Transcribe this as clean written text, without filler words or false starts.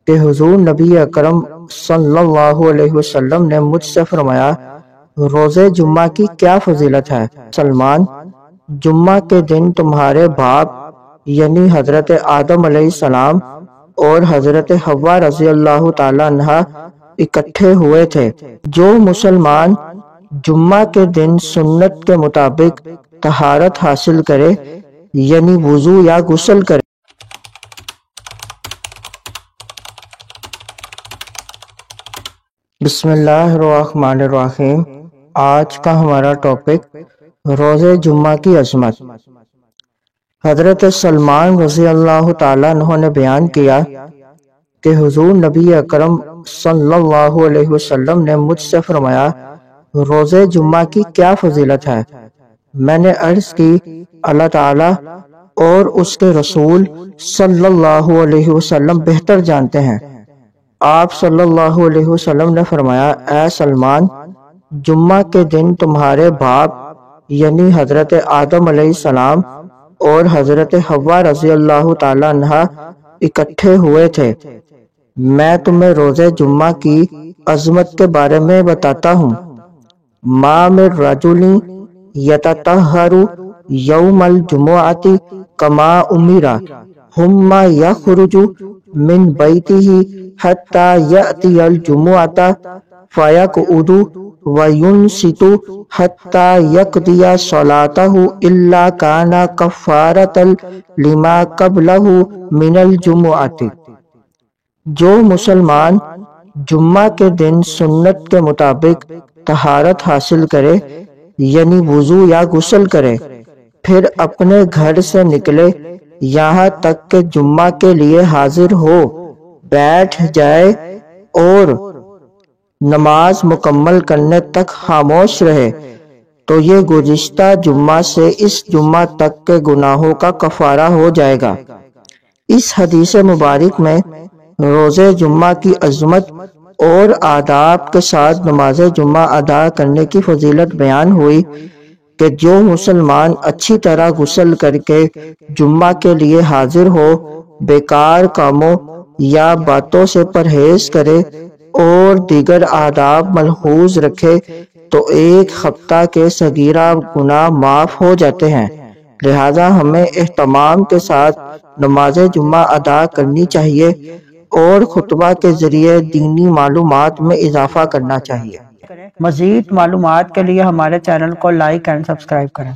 کہ حضور نبی اکرم صلی اللہ علیہ وسلم نے مجھ سے فرمایا، روزے جمعہ کی کیا فضیلت ہے؟ سلمان، جمعہ کے دن تمہارے باپ یعنی حضرت آدم علیہ السلام اور حضرت حوا رضی اللہ تعالیٰ عنہا اکٹھے ہوئے تھے۔ جو مسلمان جمعہ کے دن سنت کے مطابق طہارت حاصل کرے یعنی وضو یا غسل کرے۔ بسم اللہ الرحمن الرحیم۔ آج کا ہمارا ٹاپک روزے جمعہ کی عظمت۔ حضرت سلمان رضی اللہ تعالیٰ عنہ نے بیان کیا کہ حضور نبی اکرم صلی اللہ علیہ وسلم نے مجھ سے فرمایا، روزے جمعہ کی کیا فضیلت ہے؟ میں نے عرض کی، اللہ تعالیٰ اور اس کے رسول صلی اللہ علیہ وسلم بہتر جانتے ہیں۔ آپ صلی اللہ علیہ وسلم نے فرمایا، اے سلمان، جمعہ کے دن تمہارے باپ یعنی حضرت آدم علیہ السلام اور حضرت حوا رضی اللہ تعالیٰ عنہا اکٹھے ہوئے تھے۔ میں تمہیں روزے جمعہ کی عظمت کے بارے میں بتاتا ہوں۔ ما من رجل یتطہر یوم الجمعۃ کما امر ثم یخرج من بیتہ حتی یأتی الجمعۃ فیقعد وینصت حتی یقضی صلاتہ الا کان کفارۃ لما قبلہ من الجمعۃ۔ جو مسلمان جمعہ کے دن سنت کے مطابق طہارت حاصل کرے یعنی وضو یا غسل کرے، پھر اپنے گھر سے نکلے یہاں تک کہ جمعہ کے لیے حاضر ہو، بیٹھ جائے اور نماز مکمل کرنے تک خاموش رہے، تو یہ گزشتہ جمعہ سے اس جمعہ تک کے گناہوں کا کفارہ ہو جائے گا۔ اس حدیث مبارک میں روزے جمعہ کی عظمت اور آداب کے ساتھ نماز جمعہ ادا کرنے کی فضیلت بیان ہوئی کہ جو مسلمان اچھی طرح غسل کر کے جمعہ کے لیے حاضر ہو، بیکار کاموں یا باتوں سے پرہیز کرے اور دیگر آداب ملحوظ رکھے تو ایک ہفتہ کے صغیرہ گناہ معاف ہو جاتے ہیں۔ لہذا ہمیں اہتمام کے ساتھ نماز جمعہ ادا کرنی چاہیے اور خطبہ کے ذریعے دینی معلومات میں اضافہ کرنا چاہیے۔ مزید معلومات کے لیے ہمارے چینل کو لائک اینڈ سبسکرائب کریں۔